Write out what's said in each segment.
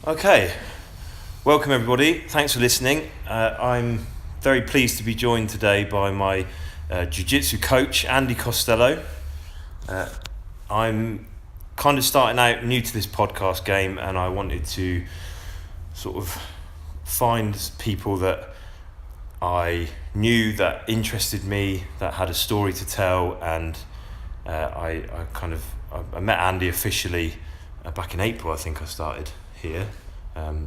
Okay, welcome everybody. Thanks for listening. I'm very pleased to be joined today by my Jiu-Jitsu coach, Andy Costello. I'm kind of starting out new to this podcast game, and I wanted to sort of find people that I knew that interested me, that had a story to tell, and I met Andy officially back in April. I think I started here,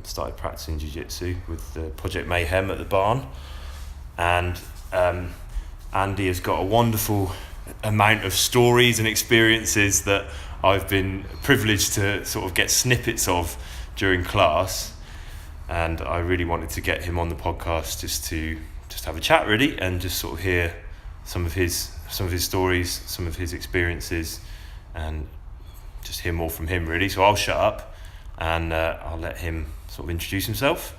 started practicing Jiu-Jitsu with the Project Mayhem at the barn, and Andy has got a wonderful amount of stories and experiences that I've been privileged to sort of get snippets of during class, and I really wanted to get him on the podcast just to have a chat really, and just sort of hear some of his stories, some of his experiences, and just hear more from him really. So I'll shut up and I'll let him sort of introduce himself.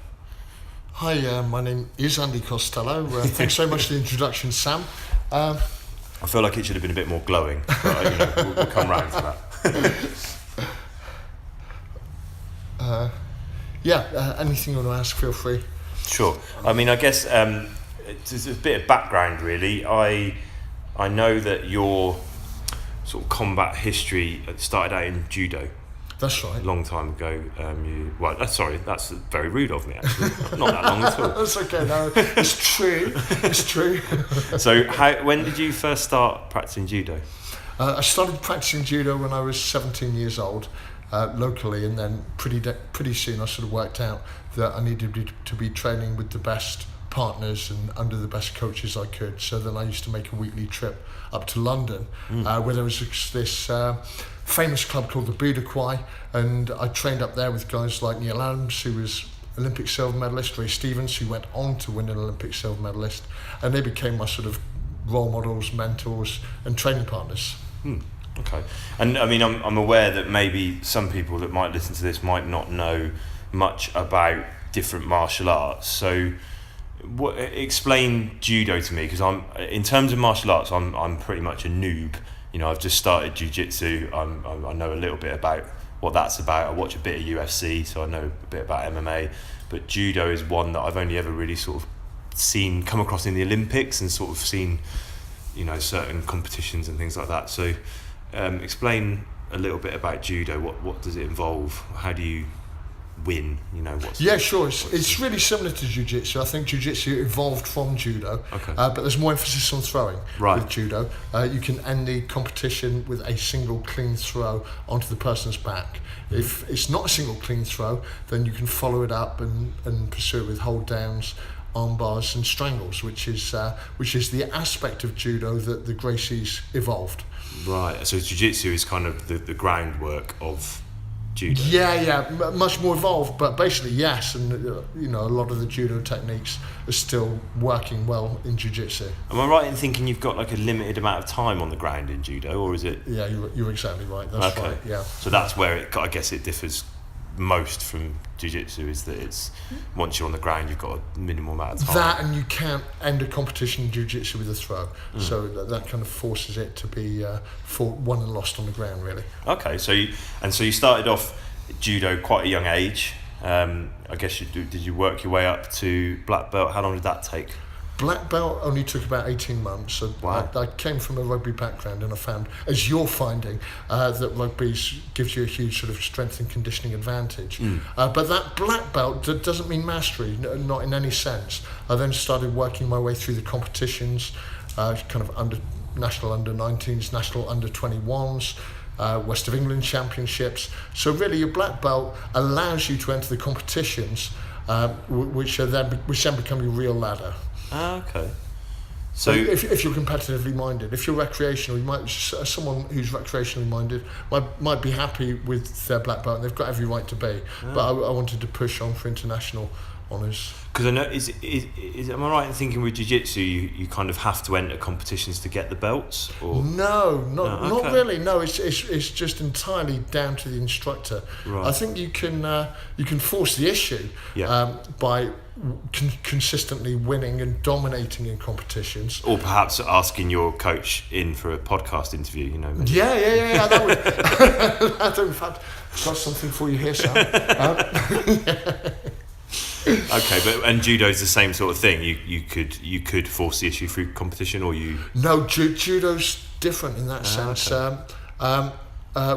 Hi, my name is Andy Costello. Thanks so much for the introduction, Sam. I feel like it should have been a bit more glowing, but we'll come round to that. Anything you want to ask, feel free. Sure. I mean, I guess it's a bit of background really. I know that your sort of combat history started out in judo. That's right. A long time ago. Sorry, that's very rude of me actually. Not that long at all. That's okay, no, it's true. It's true. So when did you first start practicing judo? I started practicing judo when I was 17 years old, locally, and then pretty soon I sort of worked out that I needed to be training with the best partners and under the best coaches I could. So then I used to make a weekly trip up to London, where there was this famous club called the Budokai, and I trained up there with guys like Neil Adams, who was Olympic silver medalist, Ray Stevens, who went on to win an Olympic silver medalist, and they became my sort of role models, mentors, and training partners. Okay. And I mean, I'm aware that maybe some people that might listen to this might not know much about different martial arts. So explain judo to me, because in terms of martial arts, I'm pretty much a noob. You know, I've just started jiu-jitsu. I know a little bit about what that's about. I watch a bit of UFC, so I know a bit about MMA. But judo is one that I've only ever really sort of come across in the Olympics, and sort of seen, you know, certain competitions and things like that. So explain a little bit about judo. What does it involve? How do you win? You know, Sure. It's really similar to jiu-jitsu. I think jiu-jitsu evolved from judo, okay. But there's more emphasis on throwing with judo. You can end the competition with a single clean throw onto the person's back. If it's not a single clean throw, then you can follow it up and pursue it with hold downs, arm bars and strangles, which is the aspect of judo that the Gracies evolved. Right. So jiu-jitsu is kind of the groundwork of judo. Yeah, much more evolved, but basically yes, and a lot of the judo techniques are still working well in jiu-jitsu. Am I right in thinking you've got like a limited amount of time on the ground in judo, or is it? Yeah, you're exactly right. That's okay. Right. Yeah. So that's where I guess it differs most from jiu-jitsu, is that it's once you're on the ground you've got a minimal amount of time. That, and you can't end a competition in jiu-jitsu with a throw, so that kind of forces it to be won and lost on the ground really. Okay, so you started off judo quite a young age. I guess did you work your way up to black belt? How long did that take? Black belt only took about 18 months. So wow. I came from a rugby background, and I found, as you're finding, that rugby gives you a huge sort of strength and conditioning advantage. But that black belt doesn't mean mastery, not in any sense. I then started working my way through the competitions, kind of national under-19s, national under-21s, West of England championships. So really your black belt allows you to enter the competitions, which then become your real ladder. Okay. So if you're competitively minded, if you're recreational, someone who's recreationally minded might be happy with their black belt, and they've got every right to be. But I wanted to push on for international honours. Because I know, am I right in thinking with jiu-jitsu you kind of have to enter competitions to get the belts? Or not really. No, it's just entirely down to the instructor. Right. I think you can force the issue by consistently winning and dominating in competitions. Or perhaps asking your coach in for a podcast interview, you know. Maybe. Yeah. That would. In fact, I've got something for you here, Sam. Okay, and judo's the same sort of thing. You could force the issue through competition, or you. No, judo's different in that sense. Okay.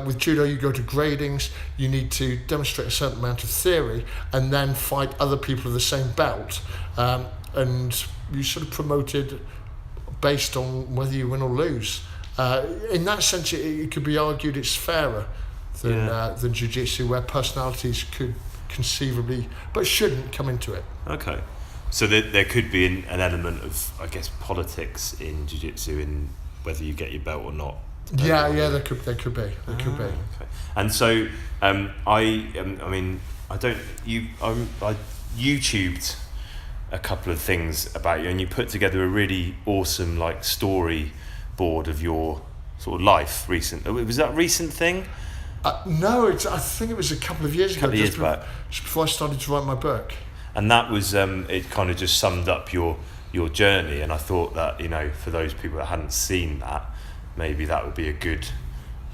With judo, you go to gradings. You need to demonstrate a certain amount of theory, and then fight other people of the same belt. And you sort of promoted based on whether you win or lose. In that sense, it could be argued it's fairer than jiu-jitsu, where personalities could conceivably, but shouldn't, come into it. Okay, so there could be an element of, I guess, politics in jiu-jitsu in whether you get your belt or not. There could be. Okay. And so I YouTubed a couple of things about you, and you put together a really awesome like story board of your sort of life recent. Was that a recent thing? No, I think it was a couple of years ago. Years back. Just before I started to write my book. And that was it. Kind of just summed up your journey, and I thought that, you know, for those people that hadn't seen that, maybe that would be a good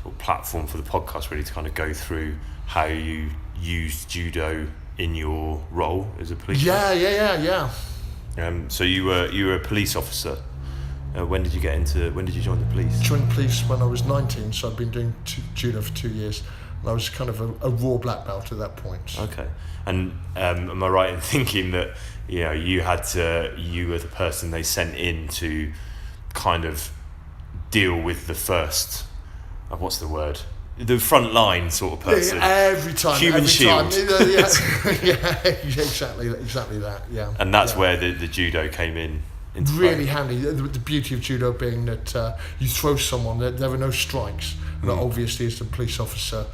sort of platform for the podcast, really, to kind of go through how you used judo in your role as a police. Yeah. So you were a police officer. When did you join the police? Joined the police when I was 19, so I'd been doing judo for 2 years, and I was kind of a raw black belt at that point. Okay. And am I right in thinking that, you know, you were the person they sent in to kind of deal with the first, what's the word? The frontline sort of person. Every time. Human shield. Exactly that. Yeah. And that's where the judo came in. Really handy. The beauty of judo being that you throw someone, there are no strikes. But obviously, as a police officer,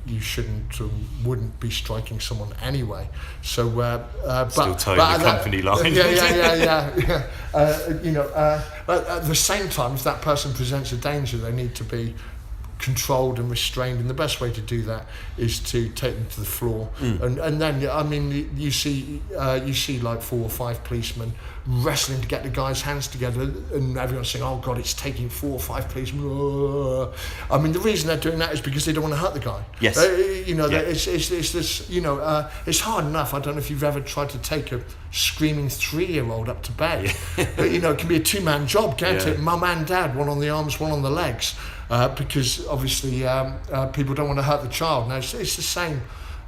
you shouldn't or wouldn't be striking someone anyway. So, still towing the company line. Yeah. But at the same time, if that person presents a danger, they need to be controlled and restrained, and the best way to do that is to take them to the floor. And then, I mean, you see like 4 or 5 policemen wrestling to get the guys' hands together, and everyone's saying, "Oh God, it's taking 4 or 5 policemen." I mean, the reason they're doing that is because they don't want to hurt the guy. Yes. It's this. It's hard enough. I don't know if you've ever tried to take a screaming 3-year-old up to bed. But, it can be a 2-man job, can't it? Mum and dad, one on the arms, one on the legs. Because obviously people don't want to hurt the child. Now it's the same,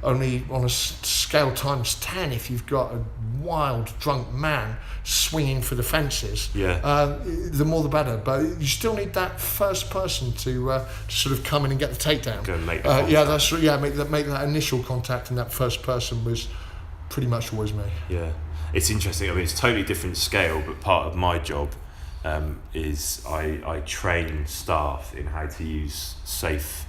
only on a scale times 10. If you've got a wild drunk man swinging for the fences, the more the better. But you still need that first person to sort of come in and get the takedown. Go and make the make that initial contact, and that first person was pretty much always me. Yeah, it's interesting. I mean, it's a totally different scale, but part of my job is I train staff in how to use safe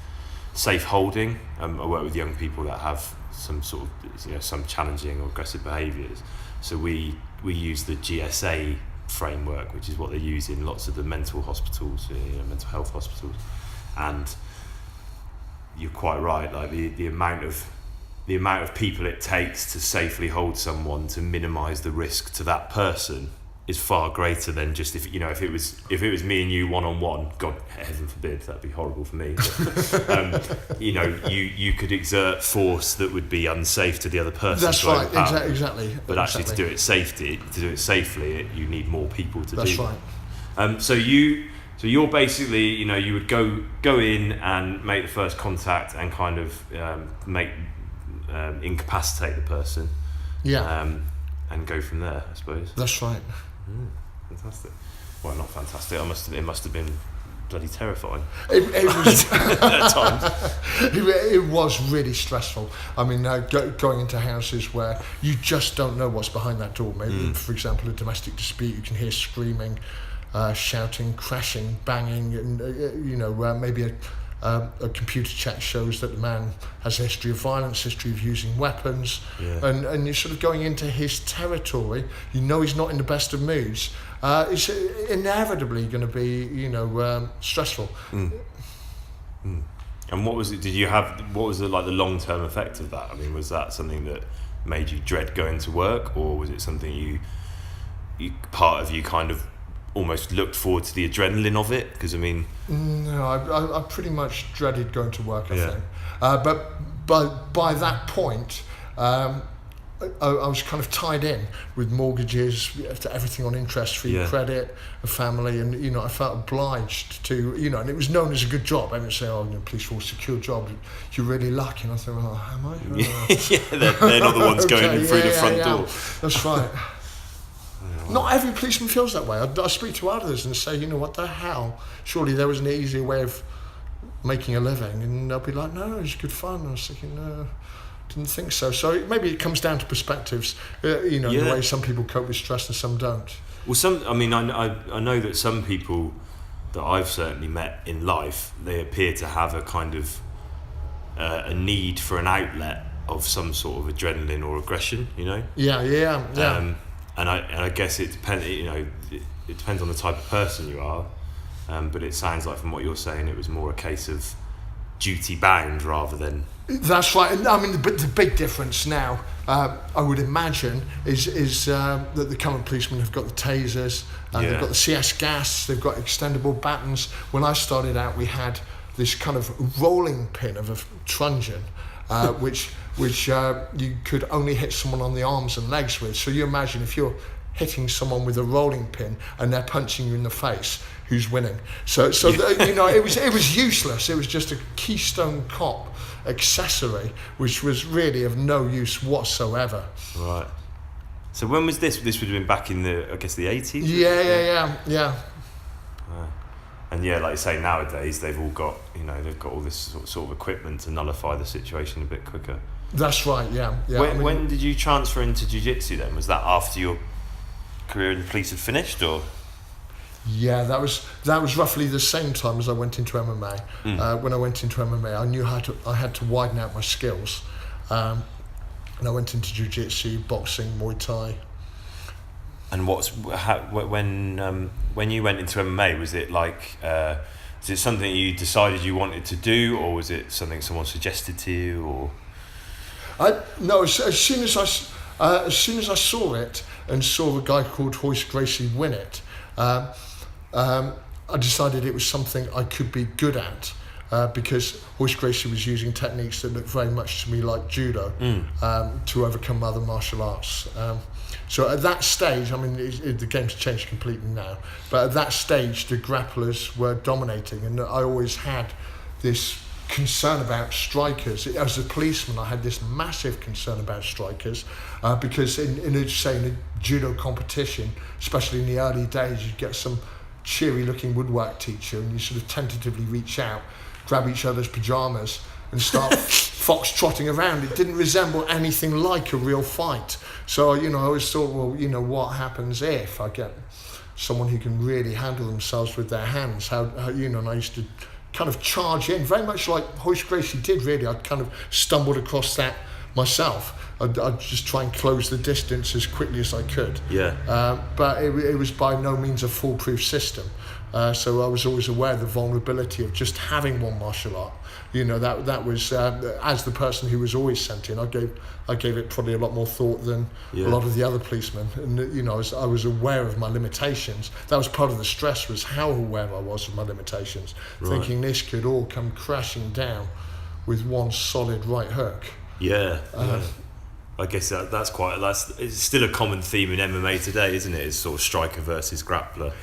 holding. I work with young people that have some sort of some challenging or aggressive behaviours. So we use the GSA framework, which is what they use in lots of the mental hospitals, mental health hospitals. And you're quite right. Like the amount of people it takes to safely hold someone to minimise the risk to that person is far greater than just if it was me and you one-on-one. God, heaven forbid, that'd be horrible for me. But, you could exert force that would be unsafe to the other person. That's right, exactly. But actually, to do it safely, you need more people to do. That's right. So you're basically, you would go in and make the first contact and kind of incapacitate the person. Yeah. And go from there, I suppose. That's right. Fantastic. Well, not fantastic. It must have been bloody terrifying. It was at times. It was really stressful. I mean, going into houses where you just don't know what's behind that door. Maybe, for example, a domestic dispute, you can hear screaming, shouting, crashing, banging, and maybe a computer check shows that the man has a history of violence, history of using weapons, Yeah. and you're sort of going into his territory. You know he's not in the best of moods. It's inevitably going to be, stressful. And what was it? What was the long-term effect of that? I mean, was that something that made you dread going to work, or was it something you part of you kind of almost looked forward to the adrenaline of it? Because I mean, no, I pretty much dreaded going to work. I Yeah. think, but by that point, I was kind of tied in with mortgages, to everything on interest-free Yeah. credit, a family, and I felt obliged to, and it was known as a good job. I didn't say, police force, secure job, you're really lucky. And I thought, am I? Yeah, they're not the ones going in through the front door. That's right. Not every policeman feels that way. I speak to others and say, what the hell? Surely there was an easier way of making a living. And they'll be like, no, it's good fun. I was thinking, no, didn't think so. So maybe it comes down to perspectives, the way some people cope with stress and some don't. Well, I know that some people that I've certainly met in life, they appear to have a kind of a need for an outlet of some sort of adrenaline or aggression, Yeah. And I guess it depends. It depends on the type of person you are. But it sounds like from what you're saying, it was more a case of duty bound rather than. That's right. I mean, the big difference now, I would imagine, is that the current policemen have got the tasers, they've got the CS gas, they've got extendable batons. When I started out, we had this kind of rolling pin of a truncheon, which you could only hit someone on the arms and legs with. So you imagine if you're hitting someone with a rolling pin and they're punching you in the face, who's winning? So it was useless. It was just a Keystone Cop accessory, which was really of no use whatsoever. Right. So when was this? This would have been back in the 80s? Yeah. And like you say, nowadays they've all got, they've got all this sort of equipment to nullify the situation a bit quicker. That's right, yeah. When did you transfer into jiu-jitsu then? Was that after your career in the police had finished, or? Yeah, that was roughly the same time as I went into MMA. When I went into MMA, I knew I had to widen out my skills, and I went into jiu-jitsu, boxing, Muay Thai. And when you went into MMA, was it is it something you decided you wanted to do, or was it something someone suggested to you, or? No, as soon as I saw it and saw a guy called Hoist Gracie win it, I decided it was something I could be good at, because Hoist Gracie was using techniques that looked very much to me like judo to overcome other martial arts. So at that stage, I mean, the game's changed completely now, but at that stage, the grapplers were dominating, and I always had this concern about strikers. As a policeman, I had this massive concern about strikers, because in a judo competition, especially in the early days, you'd get some cheery looking woodwork teacher and you sort of tentatively reach out, grab each other's pajamas and start fox-trotting around. It didn't resemble anything like a real fight. So, I always thought, well, what happens if I get someone who can really handle themselves with their hands? And I used to kind of charge in, very much like Hoist Gracie did, really. I kind of stumbled across that myself. I'd just try and close the distance as quickly as I could. Yeah. But it was by no means a foolproof system. So I was always aware of the vulnerability of just having one martial art. That was, as the person who was always sent in, I gave it probably a lot more thought than a lot of the other policemen. And, I was aware of my limitations. That was part of the stress, was how aware I was of my limitations. Right. Thinking this could all come crashing down with one solid right hook. Yeah. I guess it's still a common theme in MMA today, isn't it? It's sort of striker versus grappler.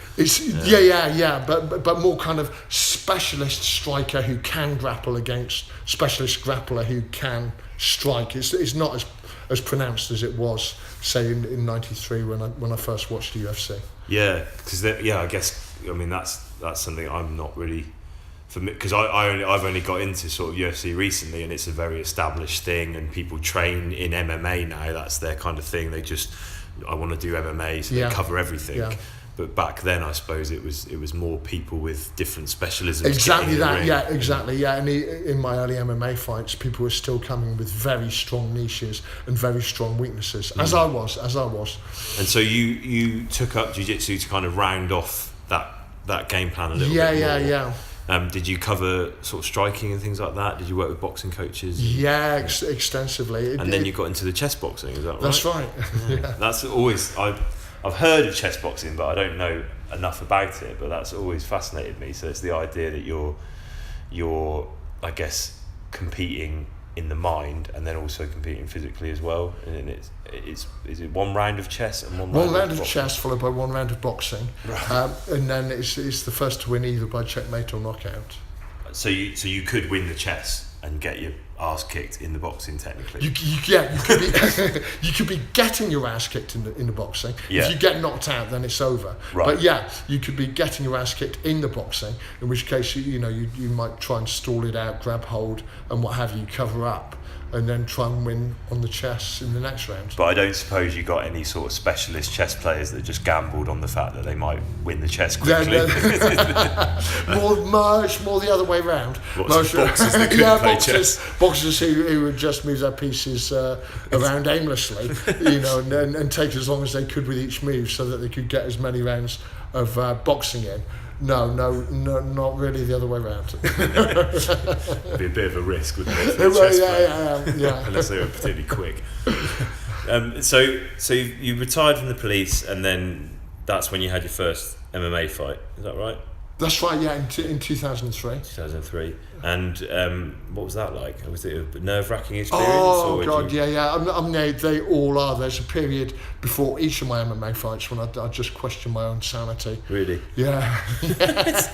But more kind of specialist striker who can grapple against specialist grappler who can strike. It's not as pronounced as it was, say, in '93 when I first watched the UFC. Yeah, because I guess that's something I'm not really. For me, because I've only got into sort of UFC recently, and it's a very established thing, and people train in MMA now. That's their kind of thing. I want to do MMA, so they cover everything. Yeah. But back then, I suppose it was more people with different specialisms. Exactly that, yeah, exactly, yeah. And in my early MMA fights, people were still coming with very strong niches and very strong weaknesses, as I was. And so you took up jiu-jitsu to kind of round off that game plan a little bit more. Yeah. Did you cover sort of striking and things like that? Did you work with boxing coaches? Yeah, extensively. And then you got into the chess boxing, is that right? That's right. Yeah. That's always... I've heard of chess boxing, but I don't know enough about it. But that's always fascinated me. So it's the idea that you're, I guess, competing in the mind and then also competing physically as well. And is it one round of chess and one round of chess followed by one round of boxing, right. And then it's the first to win either by checkmate or knockout. So you could win the chess and get your ass kicked in the boxing technically. You could be getting your ass kicked in the boxing. Yeah. If you get knocked out, then it's over. Right. But yeah, you could be getting your ass kicked in the boxing, in which case you might try and stall it out, grab hold, and what have you, cover up, and then try and win on the chess in the next round. But I don't suppose you got any sort of specialist chess players that just gambled on the fact that they might win the chess quickly. Much more the other way round. Boxers that couldn't play chess. Boxers who would just move their pieces around aimlessly, and take as long as they could with each move, so that they could get as many rounds of boxing in. No, not really the other way around. It'd be a bit of a risk, wouldn't it? Yeah. Unless they were particularly quick. So you retired from the police, and then that's when you had your first MMA fight. Is that right? That's right. Yeah, in 2003. 2003. And what was that like? Was it a nerve-wracking experience? Oh God, yeah. They all are. There's a period before each of my MMA fights when I just question my own sanity. Really? Yeah. Yes.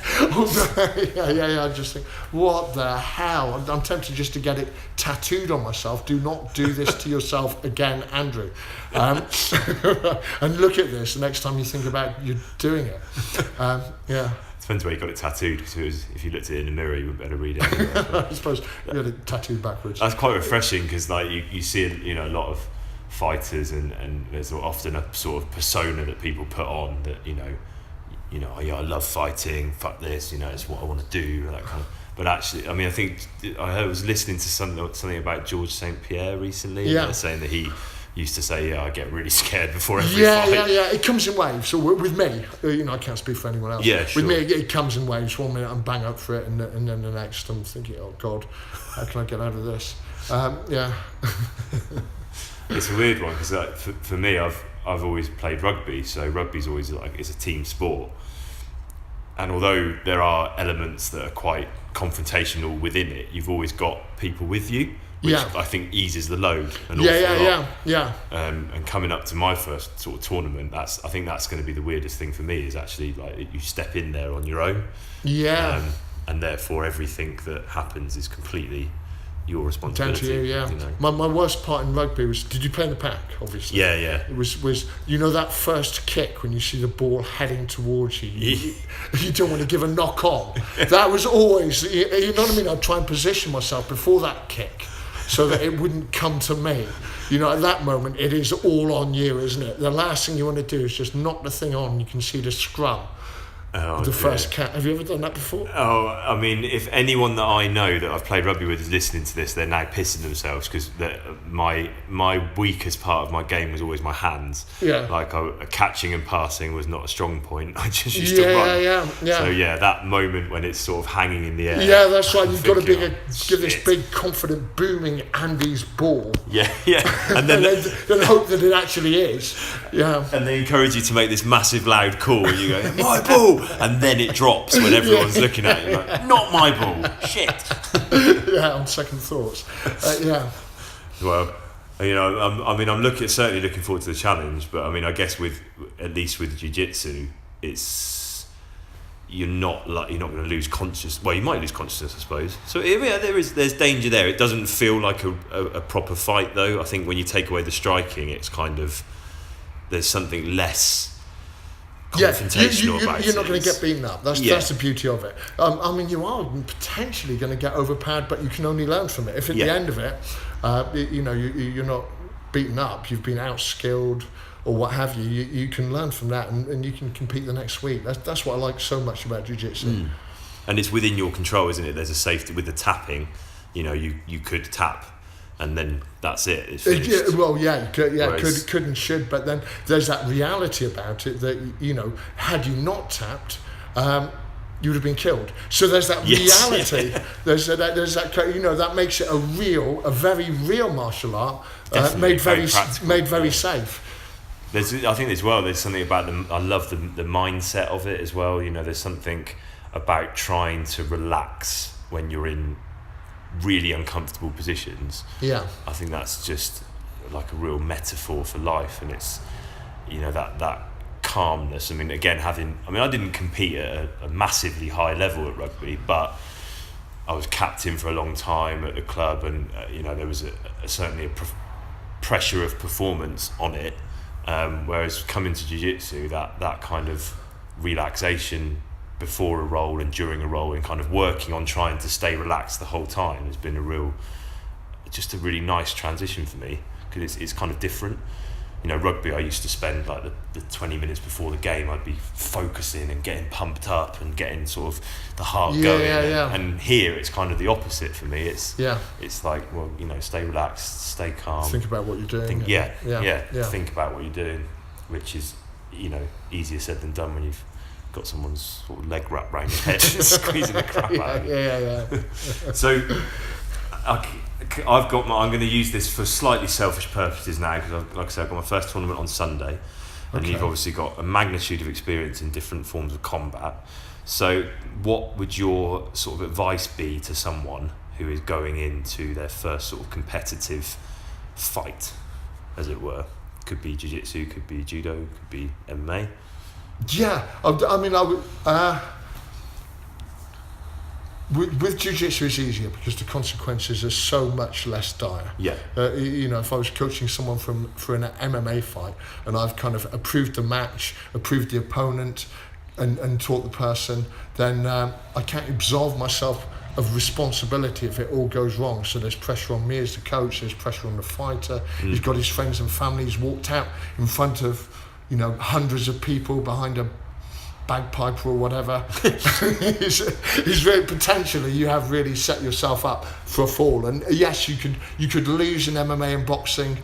I just think, what the hell? I'm tempted just to get it tattooed on myself. Do not do this to yourself again, Andrew. And look at this the next time you think about you doing it. Yeah. Depends where you got it tattooed. Because if you looked at it in the mirror, you would better read it. I suppose you had it tattooed backwards. That's quite refreshing, because like you see a lot of fighters, and there's often a sort of persona that people put on that I love fighting. Fuck this, it's what I want to do. That kind of. But actually, I mean, I think I was listening to something about George St. Pierre recently. Yeah. And they're saying that he used to say, I get really scared before every fight. Yeah. It comes in waves. So with me, I can't speak for anyone else. Yeah, sure. With me, it comes in waves. 1 minute I'm bang up for it, and then the next I'm thinking, oh God, how can I get out of this? Yeah. It's a weird one, because for me, I've always played rugby, so rugby's always it's a team sport. And although there are elements that are quite confrontational within it, you've always got people with you, which I think eases the load an awful lot. And coming up to my first sort of tournament, I think that's going to be the weirdest thing for me, is actually like you step in there on your own. Yeah. And therefore everything that happens is completely your responsibility. Down to you, yeah. My worst part in rugby was, did you play in the pack, obviously? Yeah. It was that first kick when you see the ball heading towards you. You don't want to give a knock on. That was always, you know what I mean? I'd try and position myself before that kick so that it wouldn't come to me. At that moment, it is all on you, isn't it? The last thing you want to do is just knock the thing on. You can see the scrum. The first cat. Have you ever done that before? Oh, I mean, if anyone that I know that I've played rugby with is listening to this, they're now pissing themselves, because my weakest part of my game was always my hands. Yeah. Like catching and passing was not a strong point. I just used to run. Yeah. So that moment when it's sort of hanging in the air. Yeah, that's right. You've got to give this big, confident, booming Andy's ball. Yeah. And then hope that it actually is. Yeah. And they encourage you to make this massive, loud call. And you go, my ball. And then it drops when everyone's looking at you, like, not my ball, shit. Yeah, on second thoughts. Yeah. Well, I'm certainly looking forward to the challenge, but I mean, I guess at least with jiu-jitsu, you're not going to lose consciousness. Well, you might lose consciousness, I suppose. So there's danger there. It doesn't feel like a proper fight, though. I think when you take away the striking, it's kind of, there's something less confrontational about it. You're not going to get beaten up. That's the beauty of it. You are potentially going to get overpowered, but you can only learn from it. If at the end of it, you're not beaten up, you've been outskilled or what have you, you can learn from that and you can compete the next week. That's what I like so much about jiu-jitsu. And it's within your control, isn't it? There's a safety with the tapping. You know, you could tap and then that's it. It's finished. Could and should, but then there's that reality about it that, you know, had you not tapped, you would have been killed. So there's that reality. Yeah. There's that, you know, that makes it a very real martial art, made very safe. I think as well, there's something about I love the mindset of it as well. You know, there's something about trying to relax when you're in really uncomfortable positions. Yeah. I think that's just like a real metaphor for life, and it's, you know, that calmness. I mean, again, I didn't compete at a massively high level at rugby, but I was captain for a long time at the club, and you know, there was certainly a pressure of performance on it. Whereas coming to jiu-jitsu, that kind of relaxation before a roll and during a roll, and kind of working on trying to stay relaxed the whole time, has been a really nice transition for me, because it's kind of different. You know, rugby, I used to spend like the 20 minutes before the game, I'd be focusing and getting pumped up and getting sort of the heart going. And here it's kind of the opposite for me. It's like, well, you know, stay relaxed, stay calm. Think about what you're doing. Think about what you're doing, which is, you know, easier said than done when you've got someone's sort of leg wrapped around your head and squeezing the crap out of you. So I'm going to use this for slightly selfish purposes now, because like I said, I've got my first tournament on Sunday, and you've obviously got a magnitude of experience in different forms of combat. So what would your sort of advice be to someone who is going into their first sort of competitive fight, as it were? Could be jiu-jitsu, could be judo, could be MMA. Yeah, I mean, I would. With jiu-jitsu it's easier because the consequences are so much less dire. Yeah. You know, if I was coaching someone for an MMA fight and I've kind of approved the match, approved the opponent, and taught the person, then I can't absolve myself of responsibility if it all goes wrong. So there's pressure on me as the coach, there's pressure on the fighter. He's got his friends and family, he's walked out in front of, you know, hundreds of people behind a bagpiper or whatever. He's really, potentially you have really set yourself up for a fall. And yes, you could lose in MMA and boxing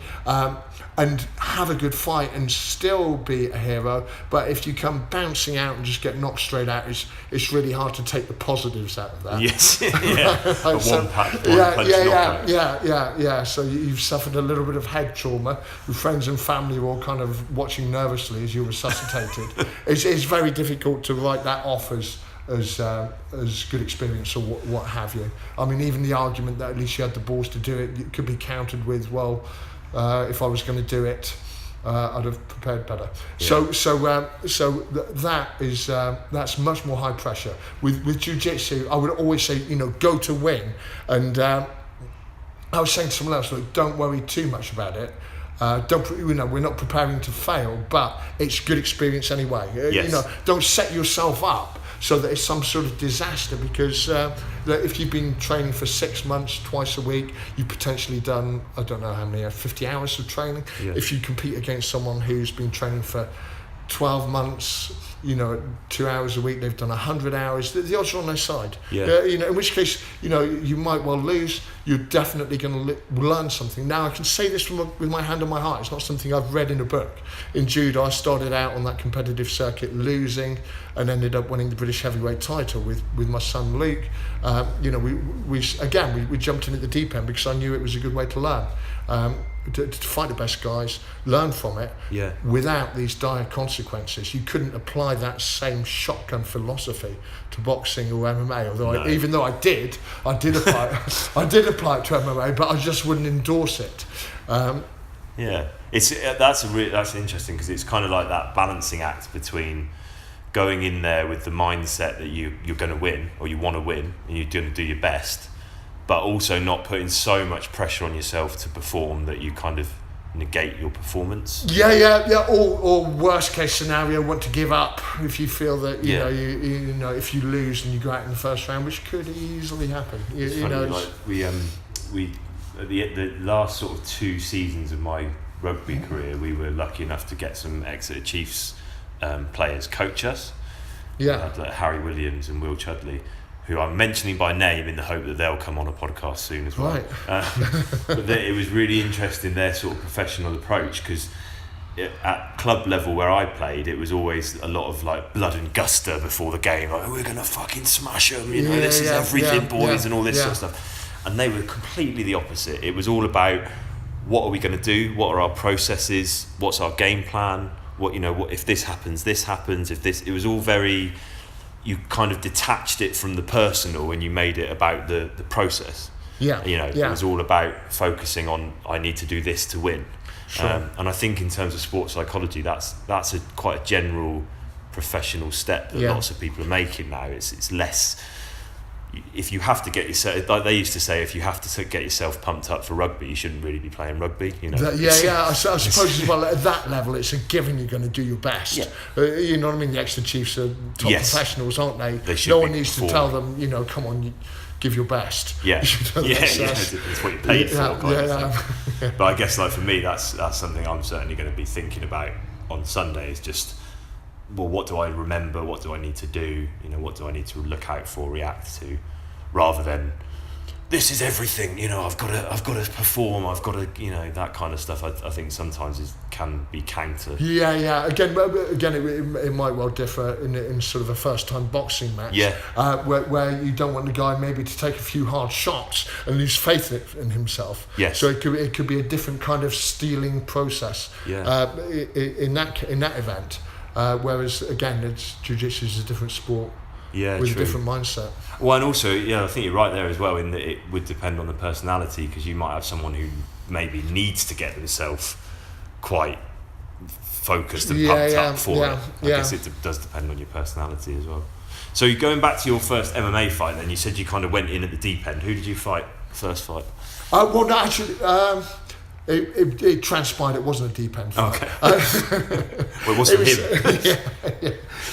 and have a good fight and still be a hero, but if you come bouncing out and just get knocked straight out, it's really hard to take the positives out of that. Yes. So you've suffered a little bit of head trauma. Your friends and family are all kind of watching nervously as you're resuscitated. It's very difficult to write that off as good experience or what have you. I mean, even the argument that at least you had the balls to do it could be countered with, well, if I was going to do it, I'd have prepared better. Yeah. So that's much more high pressure. With jiu-jitsu, I would always say, you know, go to win. And I was saying to someone else, look, don't worry too much about it. We're not preparing to fail, but it's good experience anyway. Yes. You know, don't set yourself up so that it's some sort of disaster, because if you've been training for 6 months, twice a week, you've potentially done, I don't know how many, 50 hours of training. Yeah. If you compete against someone who's been training for 12 months, you know, 2 hours a week, they've done 100 hours, the odds are on their side. Yeah. You know, in which case, you know, you might well lose. You're definitely going to learn something. Now, I can say this with my hand on my heart. It's not something I've read in a book. In judo, I started out on that competitive circuit losing and ended up winning the British heavyweight title with my son Luke. You know, we jumped in at the deep end because I knew it was a good way to learn. To fight the best guys, learn from it, without these dire consequences. You couldn't apply that same shotgun philosophy to boxing or MMA. Although even though I did apply it to MMA, but I just wouldn't endorse it. That's interesting, because it's kind of like that balancing act between going in there with the mindset that you're going to win, or you want to win, and you're going to do your best, but also not putting so much pressure on yourself to perform that you kind of negate your performance. Or worst case scenario, want to give up if you feel that you know if you lose and you go out in the first round, which could easily happen. We at the last sort of 2 seasons of my rugby career, we were lucky enough to get some Exeter Chiefs players coach us. Yeah. Like Harry Williams and Will Chudley, who I'm mentioning by name in the hope that they'll come on a podcast soon as well. Right. But it was really interesting, their sort of professional approach, because at club level where I played, it was always a lot of like blood and gusto before the game, like, we're gonna fucking smash them, this is everything, boys, and all this sort of stuff. And they were completely the opposite. It was all about, what are we going to do? What are our processes? What's our game plan? What if this happens? If this, it was all very. You kind of detached it from the personal and you made it about the process. Yeah. It was all about focusing on, I need to do this to win. Sure. And I think in terms of sports psychology, that's quite a general professional step that lots of people are making now. It's less. If you have to get yourself, like they used to say, if you have to get yourself pumped up for rugby, you shouldn't really be playing rugby. I suppose as well at that level, it's a given you're going to do your best. Yeah. You know what I mean? The Exeter Chiefs are top professionals, aren't they? No one needs to tell them, come on, give your best. Yeah, that's what you paid for. But I guess, like for me, that's something I'm certainly going to be thinking about on Sunday. Is just, well, what do I remember? What do I need to do? What do I need to look out for, react to, rather than this is everything. I've got to perform. I've got to, that kind of stuff. I think sometimes can be counter. Yeah. Again, it might well differ in sort of a first-time boxing match. Yeah. Where you don't want the guy maybe to take a few hard shots and lose faith in himself. Yes. So it could be a different kind of stealing process. Yeah. In that event. Whereas again, jiu-jitsu is a different sport with a different mindset. Well, and also, I think you're right there as well, in that it would depend on the personality, because you might have someone who maybe needs to get themselves quite focused and pumped up for it. I guess it does depend on your personality as well. So going back to your first MMA fight, then you said you kind of went in at the deep end. Who did you fight first fight? Well, no, actually. It transpired it wasn't a deep end fight. Okay. Well, it wasn't him.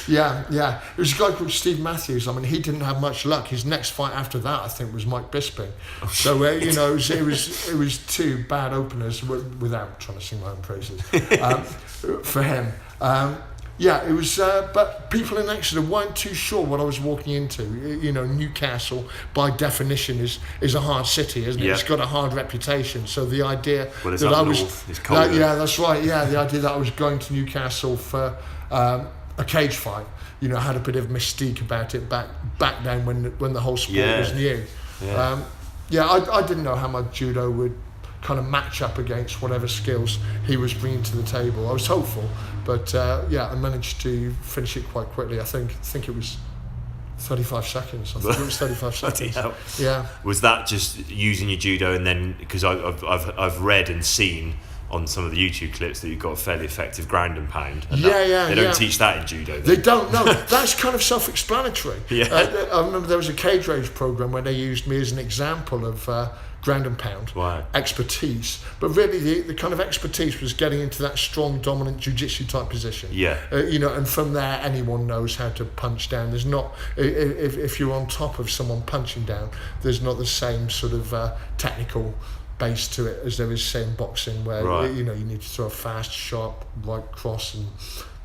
Yeah. It was a guy called Steve Matthews. I mean, he didn't have much luck. His next fight after that, I think, was Mike Bisping. So it was two bad openers, without trying to sing my own praises, for him. It was, but people in Exeter weren't too sure what I was walking into. Newcastle, by definition, is a hard city, isn't it? Yeah. It's got a hard reputation. So the idea that I was, it's colder. that's right. Yeah, the idea that I was going to Newcastle for a cage fight, had a bit of mystique about it back then when the whole sport was new. I didn't know how my judo would kind of match up against whatever skills he was bringing to the table. I was hopeful, but I managed to finish it quite quickly. I think it was 35 seconds. I think it was 35 seconds. Yeah. Was that just using your judo, and then, because I've read and seen on some of the YouTube clips that you've got a fairly effective ground and pound. And they don't teach that in judo. They don't. No, that's kind of self-explanatory. Yeah. I remember there was a cage rage program where they used me as an example of ground and pound expertise, but really the kind of expertise was getting into that strong, dominant jiu-jitsu type position. And from there anyone knows how to punch down. There's not, if you're on top of someone punching down, there's not the same sort of technical base to it as there is, say, in boxing, where you need to throw a fast, sharp right cross and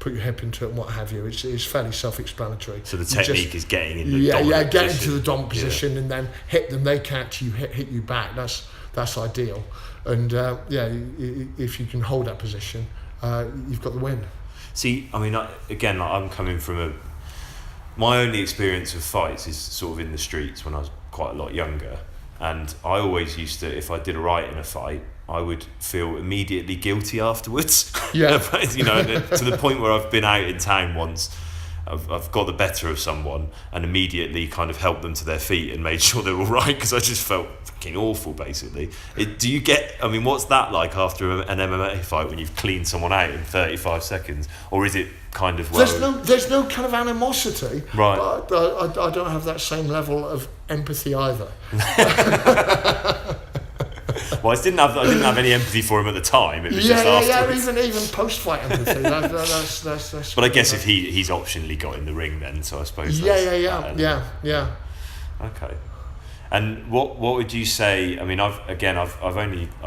put your hip into it and what have you. It's fairly self-explanatory. So the technique is getting in the dominant get position. Into the dominant position and then hit them. They catch you, hit you back. That's ideal. And if you can hold that position, you've got the win. See, I mean, I'm coming from my only experience of fights is sort of in the streets when I was quite a lot younger. And I always used to, if I did a right in a fight, I would feel immediately guilty afterwards. Yeah. To the point where I've been out in town once, I've got the better of someone and immediately kind of helped them to their feet and made sure they're all right, because I just felt fucking awful, basically. What's that like after an MMA fight when you've cleaned someone out in 35 seconds? Or is it kind of... There's no kind of animosity. Right. But I don't have that same level of empathy either. Well, I didn't have any empathy for him at the time. It was just afterwards. Even post-fight empathy. That's but I guess if he's optionally got in the ring, then, so I suppose. Yeah. Okay. And what would you say? I mean, I've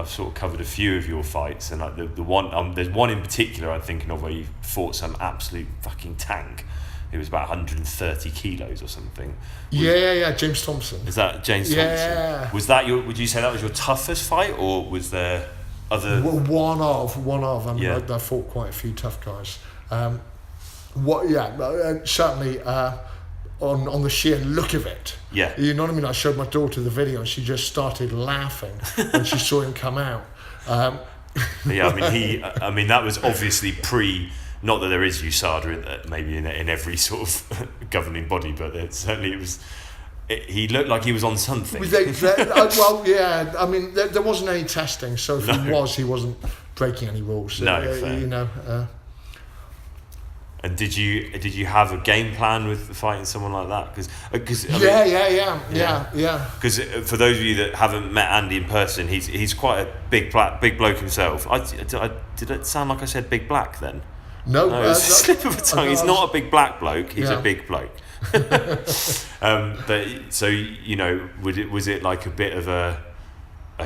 sort of covered a few of your fights, and like the one there's one in particular I'm thinking of where you fought some absolute fucking tank. It was about 130 kilos or something. Yeah, James Thompson. Is that James Thompson? Yeah. Was that would you say that was your toughest fight, or was there other? Well, one of. I mean, I fought quite a few tough guys. Certainly. On the sheer look of it. Yeah. You know what I mean? I showed my daughter the video and she just started laughing when she saw him come out. Yeah, I mean that was obviously not that there is USADA maybe in every sort of governing body, but he looked like he was on something. Well, yeah, I mean there wasn't any testing, so if he wasn't breaking any rules. No, fair. You know. And did you have a game plan with fighting someone like that? Because yeah. Because for those of you that haven't met Andy in person, he's quite a big bloke himself. Did it sound like I said big black then? No, it's a slip of a tongue. He's not a big black bloke. He's a big bloke. But so was it like a bit of a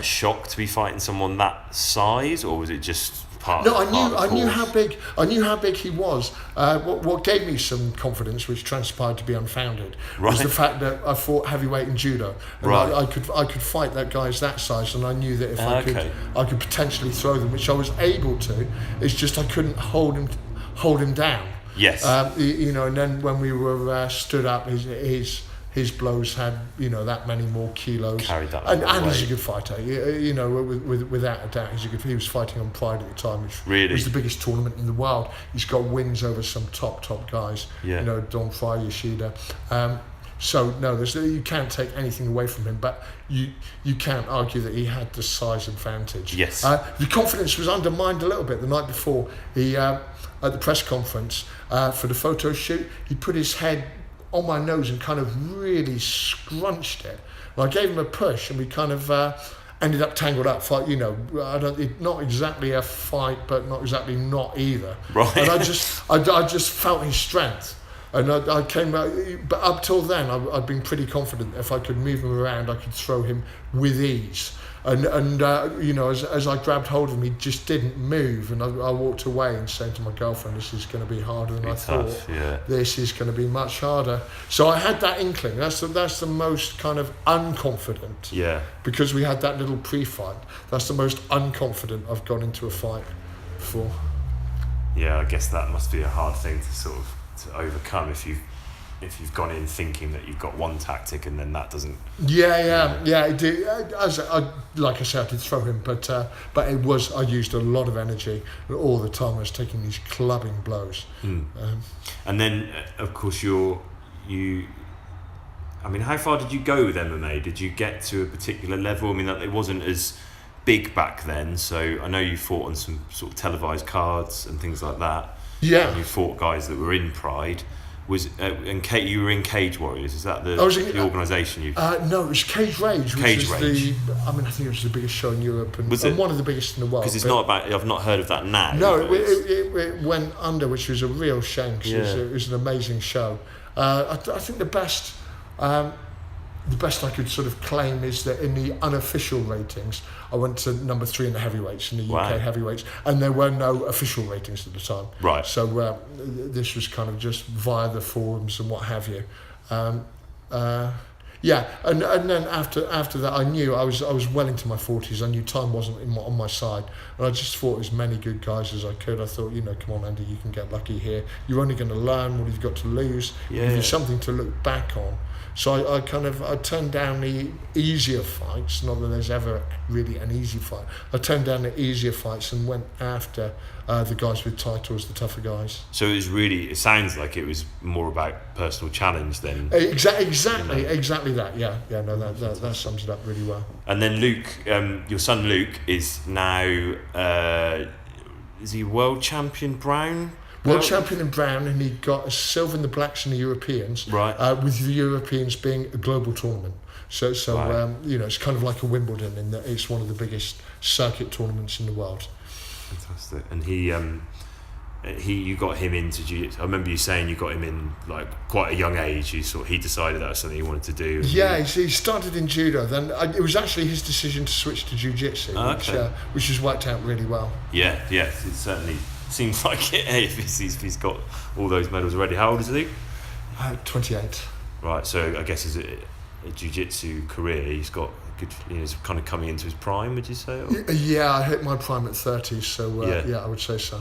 shock to be fighting someone that size, or was it just? I knew how big he was. What gave me some confidence, which transpired to be unfounded, was the fact that I fought heavyweight in judo, and I could fight that guys that size, and I knew that if I could potentially throw them, which I was able to. It's just I couldn't hold him down. Yes. And then when we were stood up, his blows had that many more kilos. Carried that and he's a good fighter. Without a doubt, he was fighting on Pride at the time, which was the biggest tournament in the world. He's got wins over some top guys. Yeah. Don Fry, Yoshida. So no, you can't take anything away from him, but you can't argue that he had the size advantage. Yes. The confidence was undermined a little bit the night before. He at the press conference for the photo shoot, he put his head on my nose and kind of really scrunched it. And I gave him a push, and we kind of ended up tangled up. Not exactly a fight, but not exactly not either. Right. And I just felt his strength. And I came back, but up till then, I'd been pretty confident if I could move him around, I could throw him with ease. And as I grabbed hold of him, he just didn't move, and I walked away and said to my girlfriend, "This is going to be harder than I thought. Yeah. This is going to be much harder." So I had that inkling. That's the most kind of unconfident. Yeah. Because we had that little pre-fight. That's the most unconfident I've gone into a fight before. Yeah, I guess that must be a hard thing to overcome if you've gone in thinking that you've got one tactic and then that doesn't. Yeah. It did. Like I said, I did throw him, but it was, I used a lot of energy all the time. I was taking these clubbing blows. And then, of course, I mean, how far did you go with MMA? Did you get to a particular level? I mean, it wasn't as big back then, so I know you fought on some sort of televised cards and things like that. Yeah. And you fought guys that were in Pride. You were in Cage Warriors? Is that the organisation you? No, it was Cage Rage. I think it was the biggest show in Europe and one of the biggest in the world. Because it's not about. I've not heard of that now. No, it went under, which was a real shame. Because it was an amazing show. I think the best I could sort of claim is that in the unofficial ratings, I went to number 3 in the heavyweights, in the UK heavyweights, and there were no official ratings at the time. Right. So this was kind of just via the forums and what have you. And then after that, I knew I was well into my 40s. I knew time wasn't on my side, and I just fought as many good guys as I could. I thought, come on, Andy, you can get lucky here. You're only going to learn what you've got to lose. Yeah. Give you something to look back on. So I turned down the easier fights. Not that there's ever really an easy fight. I turned down the easier fights and went after the guys with titles, the tougher guys. So it sounds like it was more about personal challenge than... Exactly that, yeah. No, that sums it up really well. And then Luke, your son Luke, is now, is he world champion Brown? World champion in Brown, and he got a silver in the blacks in the Europeans. Right. With the Europeans being a global tournament. So right. It's kind of like a Wimbledon in that it's one of the biggest circuit tournaments in the world. Fantastic. And he, you got him into jiu-jitsu. I remember you saying you got him in like quite a young age. He decided that was something he wanted to do. Yeah, he started in judo. Then it was actually his decision to switch to jiu-jitsu, which has worked out really well. Yeah, it certainly seems like it. If he's got all those medals already. How old is he? 28. Right, so I guess a jiu-jitsu career, he's got good. He's kind of coming into his prime. Would you say? Or? Yeah, I hit my prime at 30, so I would say so.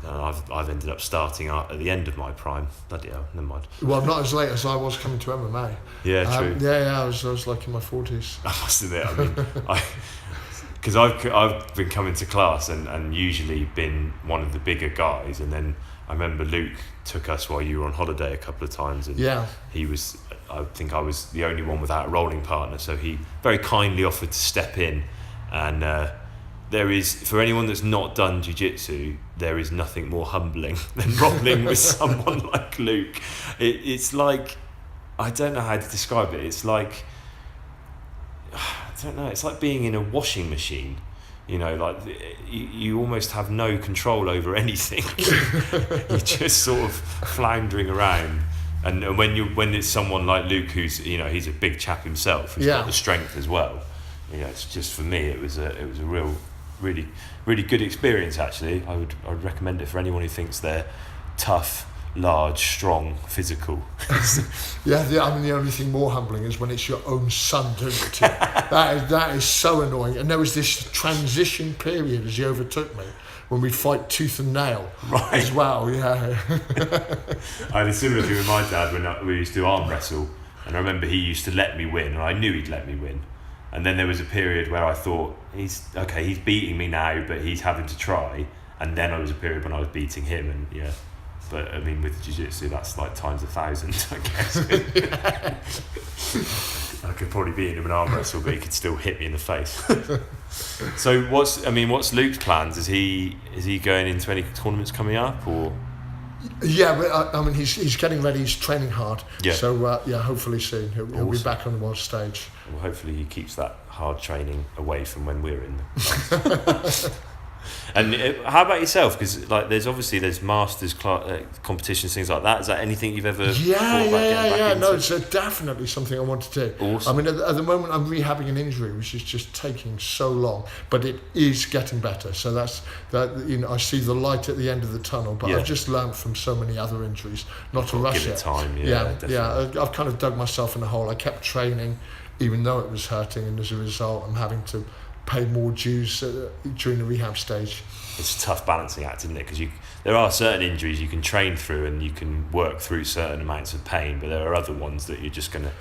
I've ended up starting at the end of my prime. Bloody hell, never mind. Well, not as late as I was coming to MMA. Yeah, true. I was like in my 40s. I must admit, I mean, because I've been coming to class and usually been one of the bigger guys, and then I remember Luke took us while you were on holiday a couple of times, and I think I was the only one without a rolling partner, so he very kindly offered to step in, and there is, for anyone that's not done jiu-jitsu, there is nothing more humbling than rolling with someone like Luke. It's like, I don't know how to describe it. It's like, I don't know, it's like being in a washing machine. Like you almost have no control over anything. You're just sort of floundering around. And when it's someone like Luke, who's he's a big chap himself, who's got the strength as well. It's just, for me, it was a really, really good experience. Actually, I would recommend it for anyone who thinks they're tough, large, strong, physical. I mean, the only thing more humbling is when it's your own son doing it to you. That is so annoying. And there was this transition period as he overtook me when we'd fight tooth and nail as well. Yeah. I had a similar thing with my dad when we used to arm wrestle, and I remember he used to let me win, and I knew he'd let me win. And then there was a period where I thought, he's beating me now, but he's having to try. And then there was a period when I was beating him, and but I mean, with jiu-jitsu, that's like times 1,000, I guess. I could probably beat him in an arm wrestle, but he could still hit me in the face. So what's Luke's plans? Is he going into any tournaments coming up, or? Yeah, but I mean, he's getting ready. He's training hard. Yeah. So hopefully soon he'll be back on the world stage. Well, hopefully he keeps that hard training away from when we're in the And how about yourself? Because there's masters competitions, things like that. Is that anything you've ever thought about getting back into? No, it's definitely something I want to do. Awesome. I mean, at the moment I'm rehabbing an injury, which is just taking so long, but it is getting better. So I see the light at the end of the tunnel. But I've just learned from so many other injuries not to rush it. Give it time. I've kind of dug myself in a hole. I kept training, even though it was hurting, and as a result, I'm having to pay more dues during the rehab stage. It's a tough balancing act, isn't it? Because there are certain injuries you can train through and you can work through certain amounts of pain, but there are other ones that you're just going to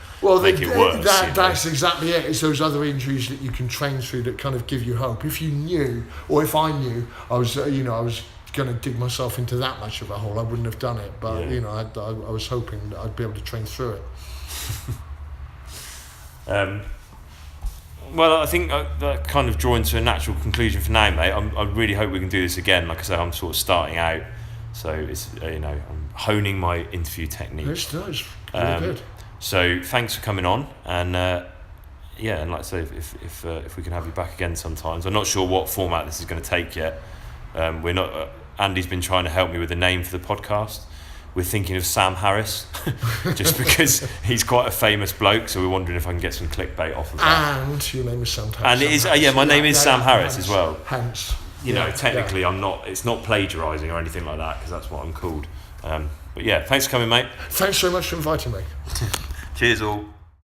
make it worse. That's exactly it. It's those other injuries that you can train through that kind of give you hope. If you knew, or if I knew, I was going to dig myself into that much of a hole, I wouldn't have done it. But I was hoping that I'd be able to train through it. Well, I think that kind of drawing to a natural conclusion for now, mate. I really hope we can do this again. Like I say, I'm sort of starting out, so it's I'm honing my interview technique. It's nice, really good. So thanks for coming on, and and like I say, if we can have you back again sometimes. I'm not sure what format this is going to take yet. We're not. Andy's been trying to help me with a name for the podcast. We're thinking of Sam Harris, just because he's quite a famous bloke, so we're wondering if I can get some clickbait off of that. And your name is Sam Harris. And it is, my name is Sam Harris as well. Hence. Technically I'm not, it's not plagiarising or anything like that, because that's what I'm called. But thanks for coming, mate. Thanks so much for inviting me. Cheers all.